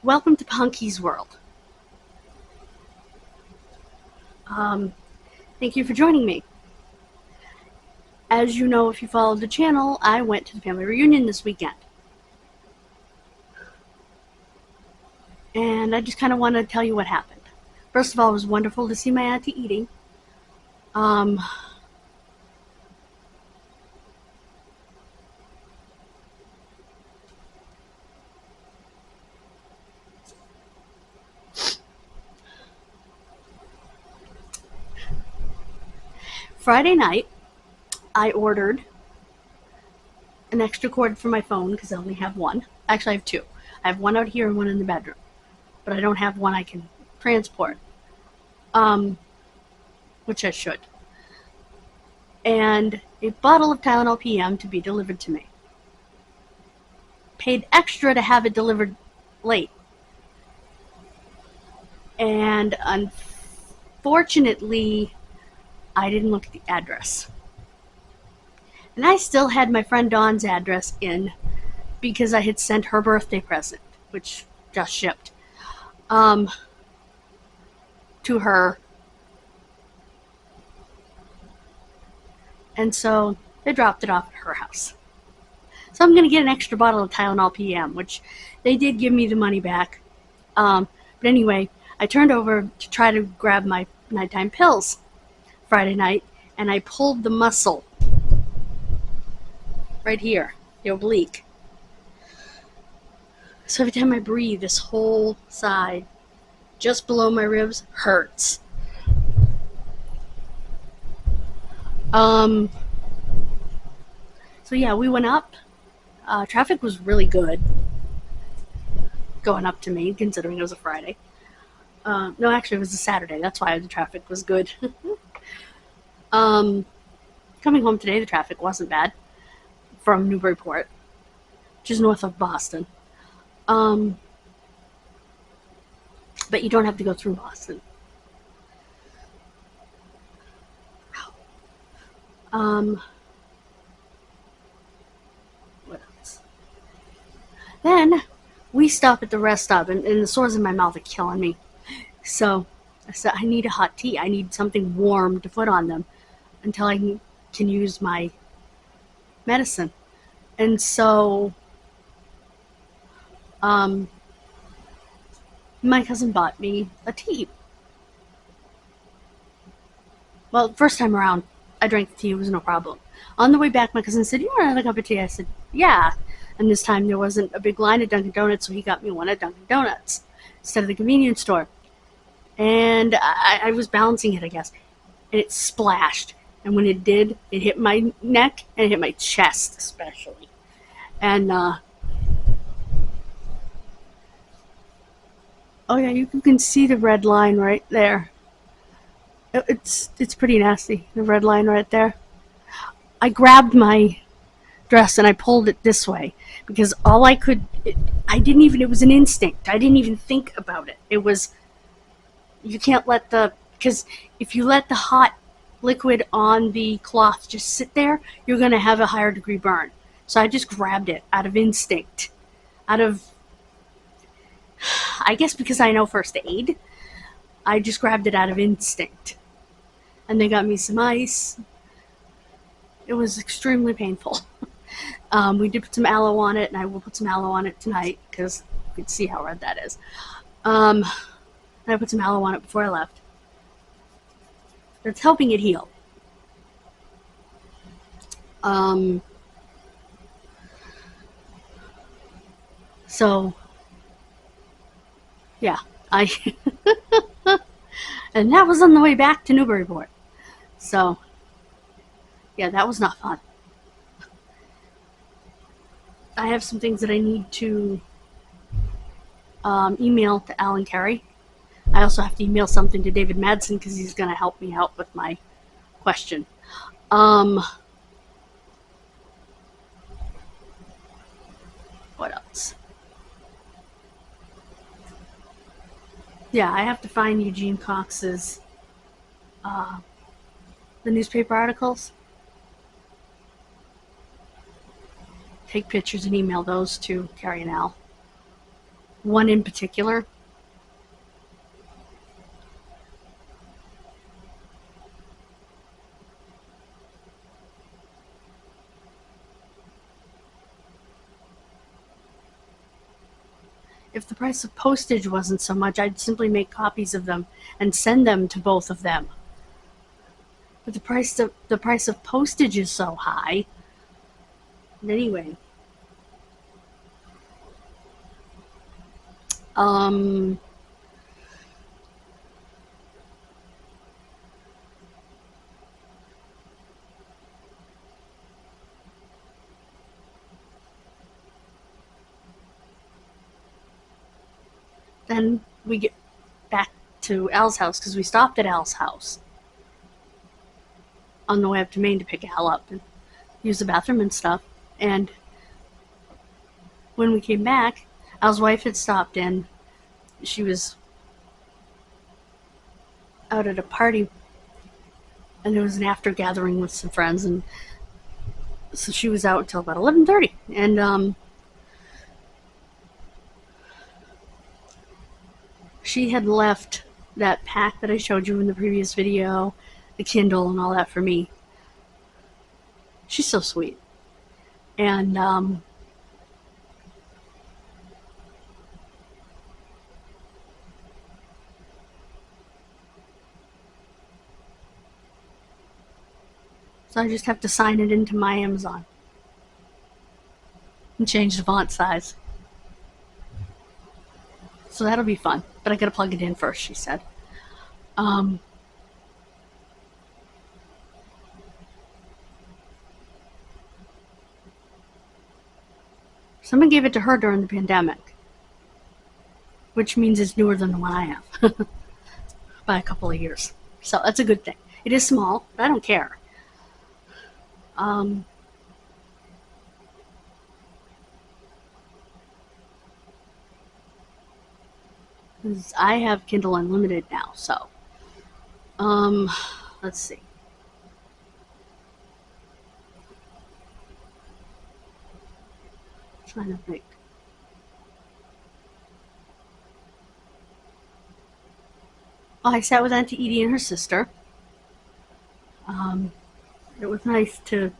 Welcome to Punky's World. Thank you for joining me. As you know, if you followed the channel, I went to the family reunion this weekend. And I just kind of want to tell you what happened. First of all, it was wonderful to see my auntie eating. Friday night, I ordered an extra cord for my phone because I only have one. Actually, I have two. I have one out here and one in the bedroom. But I don't have one I can transport. Which I should. And a bottle of Tylenol PM to be delivered to me. Paid extra to have it delivered late. And unfortunately, I didn't look at the address. And I still had my friend Dawn's address in because I had sent her birthday present, which just shipped, to her. And so they dropped it off at her house. So I'm going to get an extra bottle of Tylenol PM, which they did give me the money back. But anyway, I turned over to try to grab my nighttime pills Friday night, and I pulled the muscle right here, the oblique. So every time I breathe, this whole side, just below my ribs, hurts. So yeah, we went up. Traffic was really good going up to me, considering it was a Friday. No, actually, it was a Saturday. That's why the traffic was good. Coming home today, the traffic wasn't bad from Newburyport, which is north of Boston. But you don't have to go through Boston. What else? Then we stop at the rest stop, and the sores in my mouth are killing me. So I said, I need a hot tea. I need something warm to put on them until I can use my medicine. And so my cousin bought me a tea. Well, first time around, I drank the tea. It was no problem. On the way back, my cousin said, "You want another cup of tea?" I said, "Yeah." And this time there wasn't a big line at Dunkin' Donuts, so he got me one at Dunkin' Donuts instead of the convenience store. And I was balancing it, I guess, and it splashed. And when it did, it hit my neck and it hit my chest especially. And oh yeah, you can see the red line right there. It's pretty nasty, the red line right there. I grabbed my dress and I pulled it this way because all I could, it was an instinct. I didn't even think about it. It was, you can't let because if you let the hot liquid on the cloth just sit there, you're going to have a higher degree burn. So I just grabbed it out of instinct. I guess because I know first aid, I just grabbed it out of instinct. And they got me some ice. It was extremely painful. We did put some aloe on it, and I will put some aloe on it tonight because you can see how red that is. And I put some aloe on it before I left. It's helping it heal. So, yeah, and that was on the way back to Newburyport. So, yeah, that was not fun. I have some things that I need to email to Alan Carey. I also have to email something to David Madsen because he's going to help me out with my question. What else? Yeah, I have to find Eugene Cox's the newspaper articles. Take pictures and email those to Carrie and Al. one in particular. If the price of postage wasn't so much, I'd simply make copies of them and send them to both of them. But the price of postage is so high. And anyway, then we get back to Al's house because we stopped at Al's house on the way up to Maine to pick Al up and use the bathroom and stuff. And when we came back, Al's wife had stopped in. She was out at a party, and there was an after gathering with some friends, and so she was out until about 11:30. And she had left that pack that I showed you in the previous video, the Kindle and all that for me. She's so sweet. And so I just have to sign it into my Amazon and change the font size. So that'll be fun. But I gotta plug it in first, she said. Someone gave it to her during the pandemic, which means it's newer than the one I have by a couple of years. So that's a good thing. It is small, but I don't care. I have Kindle Unlimited now, so let's see. I'm trying to think. I sat with Auntie Edie and her sister. It was nice to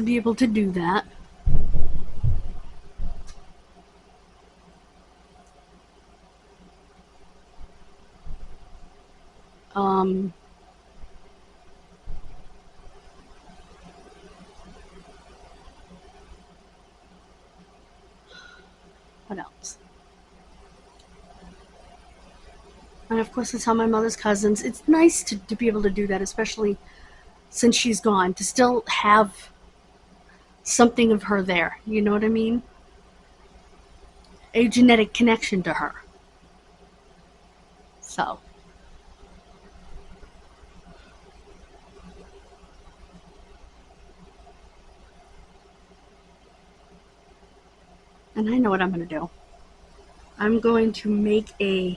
be able to do that. What else? And of course, I saw my mother's cousins. It's nice to be able to do that, especially since she's gone, to still have something of her there. You know what I mean? A genetic connection to her. So. And I know what I'm going to do. I'm going to make a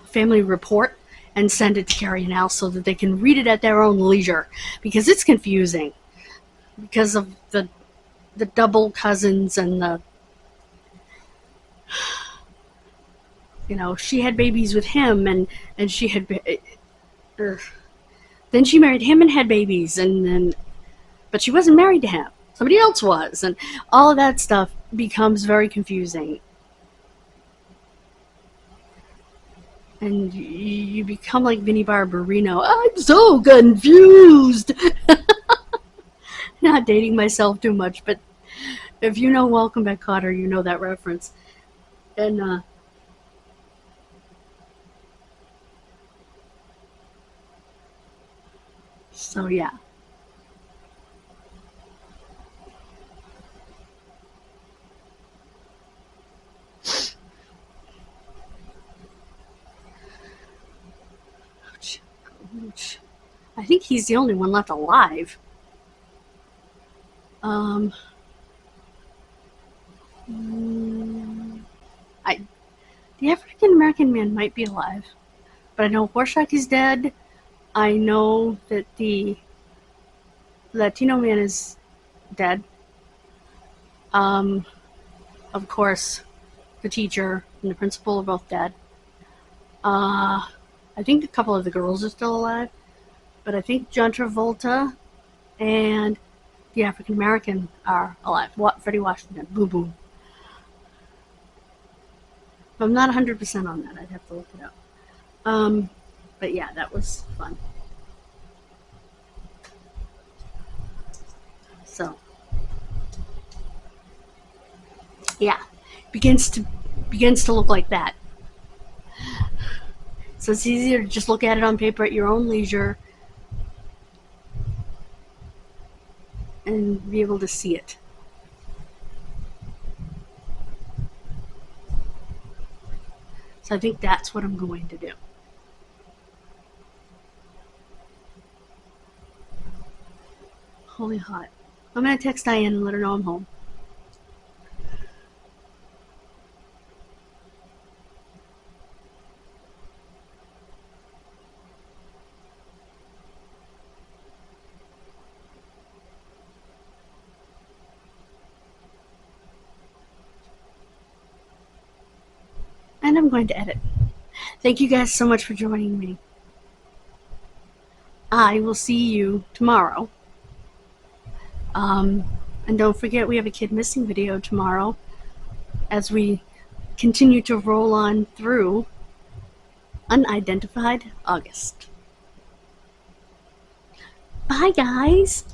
family report and send it to Carrie and Al so that they can read it at their own leisure, because it's confusing because of the double cousins and the, you know, she had babies with him and she had then she married him and had babies, and then but she wasn't married to him, somebody else was, and all of that stuff becomes very confusing. And you become like Vinnie Barbarino. I'm so confused. Not dating myself too much, but if you know Welcome Back, Kotter, you know that reference. And so yeah. I think he's the only one left alive. The African American man might be alive, but I know Rorschach is dead. I know that the Latino man is dead. Of course, the teacher and the principal are both dead. I think a couple of the girls are still alive, but I think John Travolta and the African American are alive. Freddie Washington. Boo boo. I'm not 100% on that. I'd have to look it up. But yeah, that was fun. So, yeah, begins to look like that. So it's easier to just look at it on paper at your own leisure and be able to see it. So I think that's what I'm going to do. Holy hot. I'm going to text Diane and let her know I'm home. And I'm going to edit. Thank you guys so much for joining me. I will see you tomorrow. And don't forget, we have a kid missing video tomorrow as we continue to roll on through Unidentified August. Bye, guys.